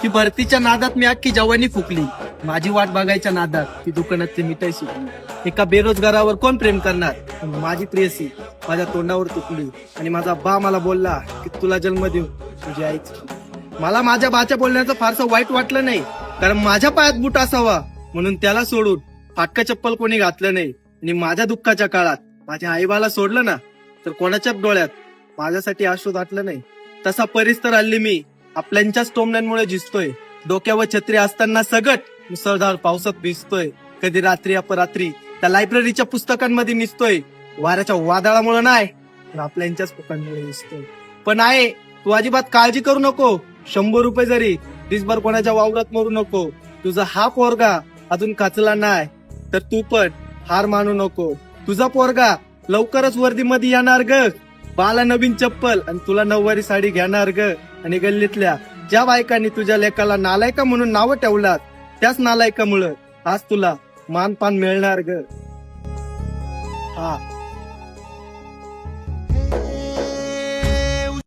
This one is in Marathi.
ती भरतीच्या नादात मी अख्खी जवानी फुकली. माझी वाट बघायच्या नादात ती दुकानातली मिठाई सुकली. एका बेरोजगारावर कोण प्रेम करणार, पण माझी प्रेयसी माझ्या तोंडावर तुटली. आणि माझा बा मला बोलला की तुला जन्म देऊ तुझी आईच. मला माझ्या बाच्या बोलण्याचं फारसं वाईट वाटलं नाही, कारण माझ्या पायात बूट असावा म्हणून त्याला सोडून फाटका चप्पल कोणी घातलं नाही. आणि माझ्या दुःखाच्या काळात माझ्या आईबाला सोडलं ना, तर कोणाच्याच डोळ्यात माझ्यासाठी अश्रू दाटलं नाही. तसा परिस्तर हल्ली मी आपल्यांच्याच टोमण्यांमुळे झिजतोय. डोक्यावर छत्री असताना सगट मुसळधार पावसात भिजतोय. कधी रात्री अपरात्री त्या लायब्ररीच्या पुस्तकांमध्ये निसतोय. वाऱ्याच्या वादळामुळे नाही, तर आपल्यांच्याच पुकांमुळे दिसतोय. पण आहे, तू अजिबात काळजी करू नको. 100 रुपये जरी दिसभर कोणाच्या वावरात मरू नको. तुझा हा पोरगा अजून काचला नाही, तर तू पण हार मानू नको. तुझा पोरगा लवकरच वर्दीमध्ये येणार ग. बाला नवीन चप्पल आणि तुला नऊवारी साडी घेणार ग. आणि गल्लीतल्या ज्या बायकांनी तुझ्या लेकाला नालायका म्हणून नावं ठेवलात, त्याच नालायकामुळं आज तुला मानपान मिळणार ग. हा